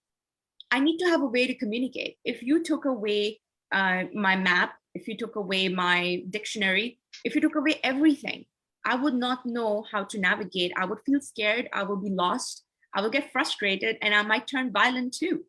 I need to have a way to communicate. If you took away my map, if you took away my dictionary, if you took away everything, I would not know how to navigate. I would feel scared. I will be lost. I will get frustrated, and I might turn violent too.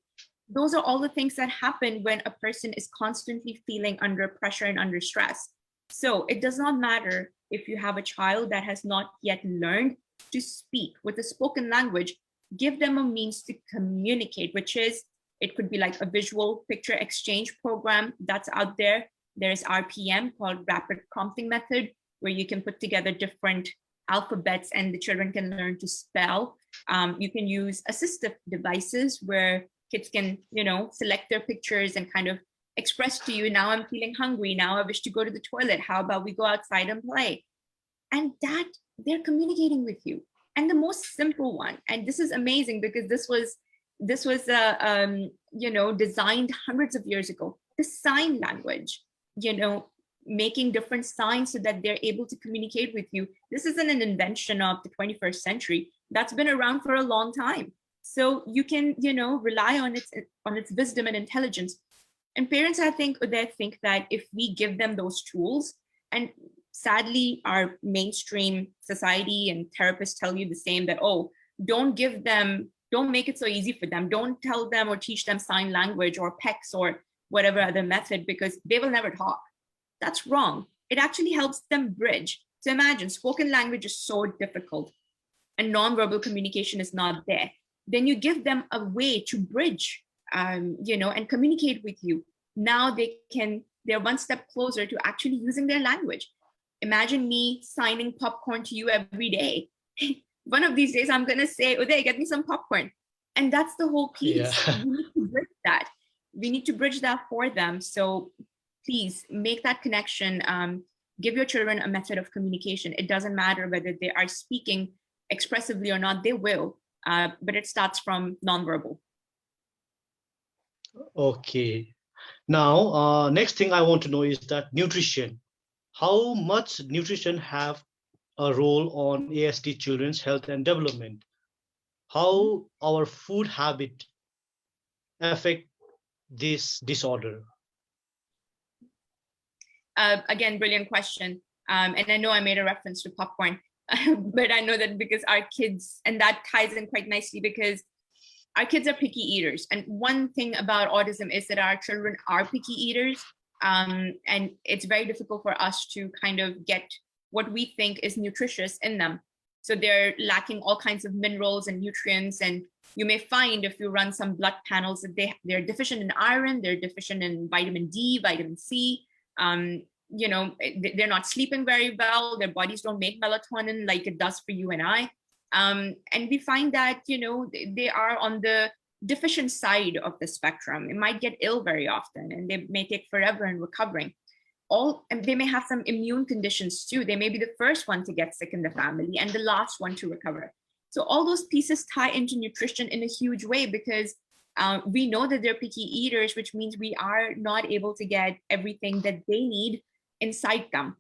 Those are all the things that happen when a person is constantly feeling under pressure and under stress. So it does not matter if you have a child that has not yet learned to speak with a spoken language. Give them a means to communicate, which is, it could be like a visual picture exchange program that's out there. There's RPM, called Rapid Prompting Method, where you can put together different alphabets and the children can learn to spell. You can use assistive devices where kids can, select their pictures and kind of express to you, now I'm feeling hungry, now I wish to go to the toilet, how about we go outside and play? And that they're communicating with you. And the most simple one, and this is amazing because this was designed hundreds of years ago, the sign language, making different signs so that they're able to communicate with you. This isn't an invention of the 21st century. That's been around for a long time. So you can, rely on its wisdom and intelligence. And parents, I think, they think that if we give them those tools, and sadly, our mainstream society and therapists tell you the same, that, oh, don't make it so easy for them. Don't tell them or teach them sign language or PECs or whatever other method, because they will never talk. That's wrong. It actually helps them bridge. So imagine spoken language is so difficult and nonverbal communication is not there. Then you give them a way to bridge, and communicate with you. Now they're one step closer to actually using their language. Imagine me signing popcorn to you every day. One of these days I'm gonna say, Uday, get me some popcorn. And that's the whole piece. Yeah. We need to bridge that. We need to bridge that for them. So please make that connection. Give your children a method of communication. It doesn't matter whether they are speaking expressively or not, they will, but it starts from nonverbal. Okay. Now, next thing I want to know is that nutrition. How much nutrition have a role on ASD children's health and development? How our food habit affect this disorder? Again, brilliant question. And I know I made a reference to popcorn, but I know that because our kids, and that ties in quite nicely because our kids are picky eaters. And one thing about autism is that our children are picky eaters. And it's very difficult for us to kind of get what we think is nutritious in them. So they're lacking all kinds of minerals and nutrients. And you may find if you run some blood panels that they're deficient in iron, they're deficient in vitamin D, vitamin C. You know, they're not sleeping very well. Their bodies don't make melatonin like it does for you and I. And we find that, you know, they are on the deficient side of the spectrum. It might get ill very often and they may take forever in recovering. And they may have some immune conditions too. They may be the first one to get sick in the family and the last one to recover. So all those pieces tie into nutrition in a huge way because we know that they're picky eaters, which means we are not able to get everything that they need inside them.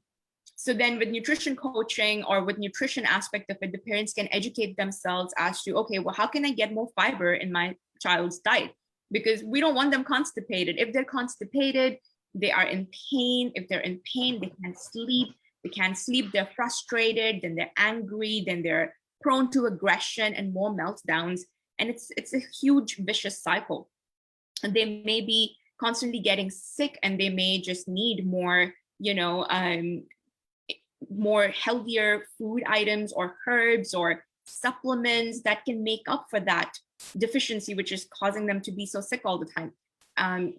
So then with nutrition coaching or with nutrition aspect of it, the parents can educate themselves as to, okay, well, how can I get more fiber in my child's diet? Because we don't want them constipated. If they're constipated, they are in pain. If they're in pain, they can't sleep. They can't sleep, they're frustrated, then they're angry, then they're prone to aggression and more meltdowns. And it's a huge vicious cycle. And they may be constantly getting sick and they may just need more, you know, more healthier food items or herbs or supplements that can make up for that deficiency, which is causing them to be so sick all the time.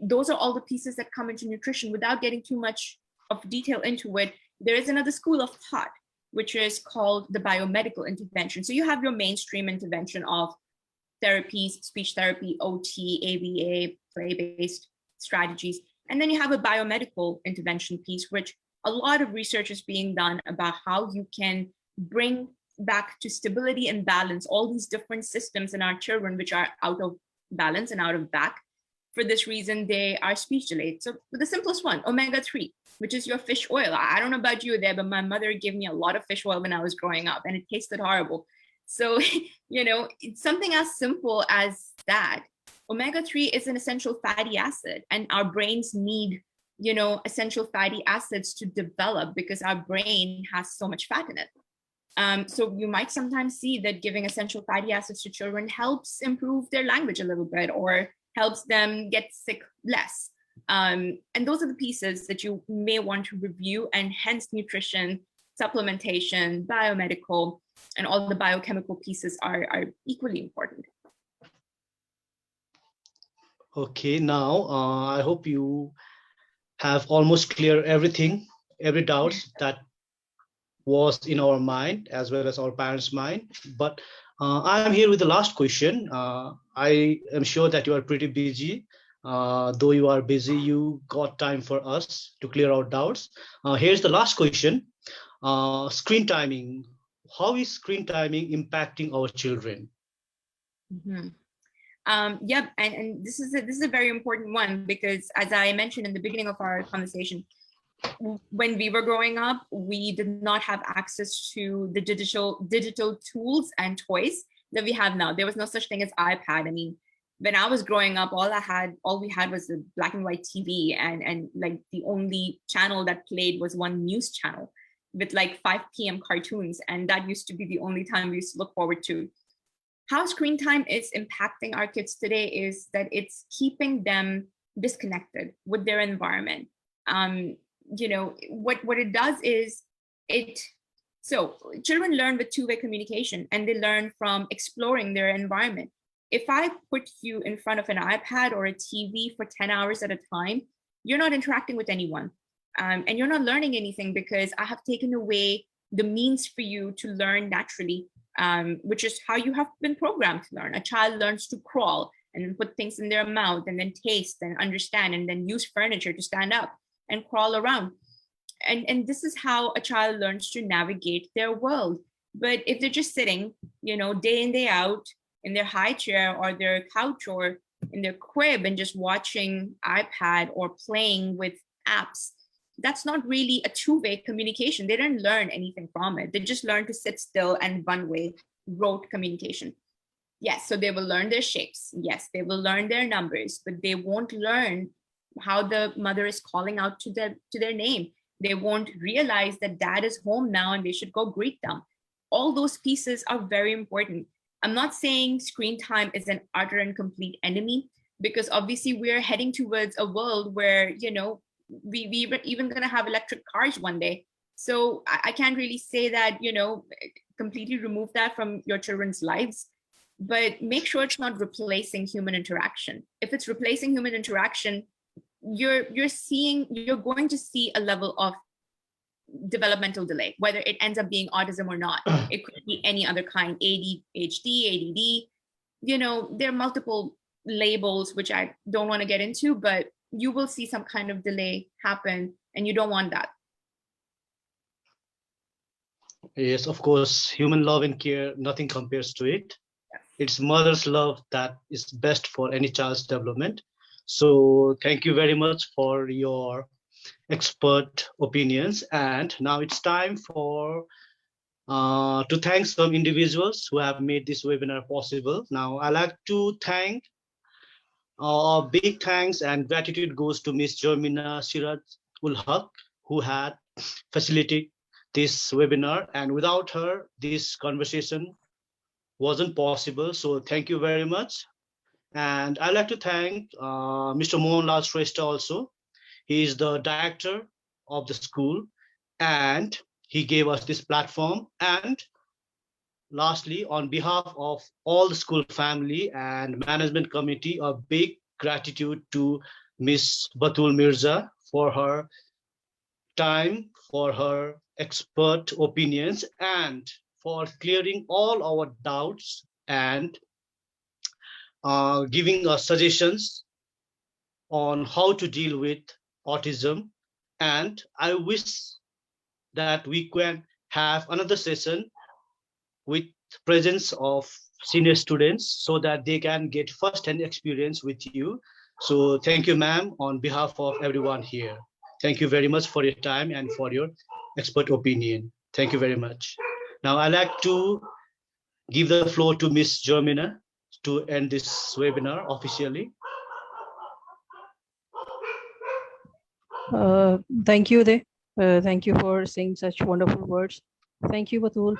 Those are all the pieces that come into nutrition. Without getting too much of detail into it, there is another school of thought, which is called the biomedical intervention. So you have your mainstream intervention of therapies, speech therapy, OT, ABA, play-based strategies. And then you have a biomedical intervention piece, which a lot of research is being done about how you can bring back to stability and balance all these different systems in our children, which are out of balance and out of whack. For this reason, they are speech delayed. So the simplest one, omega-3, which is your fish oil. I don't know about you there, but my mother gave me a lot of fish oil when I was growing up and it tasted horrible. So, you know, it's something as simple as that. Omega-3 is an essential fatty acid and our brains need, you know, essential fatty acids to develop because our brain has so much fat in it. So you might sometimes see that giving essential fatty acids to children helps improve their language a little bit or helps them get sick less. And those are the pieces that you may want to review, and hence nutrition, supplementation, biomedical, and all the biochemical pieces are equally important. Okay, now I hope you have almost cleared everything, every doubt that was in our mind as well as our parents' mind. But I'm here with the last question. I am sure that you are pretty busy. Though you are busy, you got time for us to clear our doubts. Here's the last question. Screen timing. How is screen timing impacting our children? Mm-hmm. Yep, and this is a very important one because, as I mentioned in the beginning of our conversation, when we were growing up, we did not have access to the digital tools and toys that we have now. There was no such thing as iPad. I mean, when I was growing up, all we had was a black and white TV, and like the only channel that played was one news channel with like 5 p.m. cartoons, and that used to be the only time we used to look forward to. How screen time is impacting our kids today is that it's keeping them disconnected with their environment. You know, what it does is so children learn with two-way communication and they learn from exploring their environment. If I put you in front of an iPad or a TV for 10 hours at a time, you're not interacting with anyone. And you're not learning anything because I have taken away the means for you to learn naturally, which is how you have been programmed to learn. A child learns to crawl and then put things in their mouth and then taste and understand and then use furniture to stand up and crawl around. And this is how a child learns to navigate their world. But if they're just sitting, you know, day in, day out in their high chair or their couch or in their crib and just watching iPad or playing with apps, that's not really a two-way communication. They didn't learn anything from it. They just learned to sit still and one-way rote communication. Yes, so they will learn their shapes. Yes, they will learn their numbers, but they won't learn how the mother is calling out to their name. They won't realize that dad is home now and they should go greet them. All those pieces are very important. I'm not saying screen time is an utter and complete enemy, because obviously we're heading towards a world where, we're even going to have electric cars one day. So I can't really say that, completely remove that from your children's lives, but make sure it's not replacing human interaction. If it's replacing human interaction, you're going to see a level of developmental delay, whether it ends up being autism or not. It could be any other kind, ADHD, ADD. There are multiple labels, which I don't want to get into, but you will see some kind of delay happen, and you don't want that. Yes, of course, human love and care, nothing compares to it. It's mother's love that is best for any child's development. So thank you very much for your expert opinions. And now it's time for to thank some individuals who have made this webinar possible. Now I'd like to thank big thanks and gratitude goes to Miss Jermina Siraj ul Haq, who had facilitated this webinar, and without her this conversation wasn't possible. So thank you very much. And I'd like to thank Mr. Mohanlal Shrestha also. He is the director of the school and he gave us this platform. And lastly, on behalf of all the school family and management committee, a big gratitude to Miss Batul Mirza for her time, for her expert opinions, and for clearing all our doubts and giving us suggestions on how to deal with autism. And I wish that we can have another session with presence of senior students so that they can get first-hand experience with you. So thank you, ma'am, on behalf of everyone here. Thank you very much for your time and for your expert opinion. Thank you very much. Now I'd like to give the floor to Miss Jermina to end this webinar officially. Thank you, Uday. Thank you for saying such wonderful words. Thank you, Batul.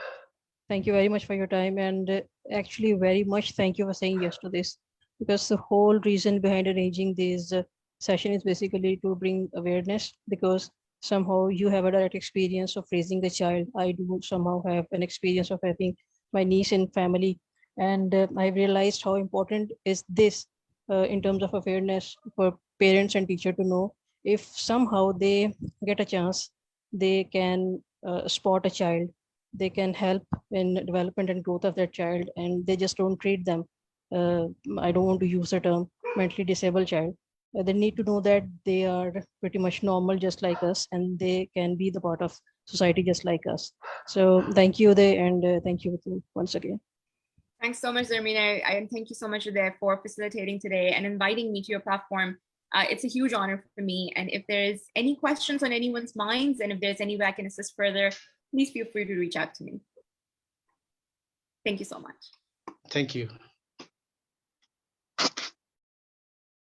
Thank you very much for your time, and actually very much thank you for saying yes to this, because the whole reason behind arranging this session is basically to bring awareness, because somehow you have a direct experience of raising the child. I do somehow have an experience of having my niece in family, and I've realized how important is this in terms of awareness for parents and teacher to know. If somehow they get a chance, they can spot a child, they can help in development and growth of their child, and they just don't treat them. I don't want to use the term mentally disabled child. They need to know that they are pretty much normal, just like us, and they can be the part of society just like us. So thank you, Uday, and thank you once again. Thanks so much, Zarmeena, and thank you so much, Uday, for facilitating today and inviting me to your platform. It's a huge honor for me. And if there's any questions on anyone's minds, and if there's any way I can assist further, please feel free to reach out to me. Thank you so much. Thank you.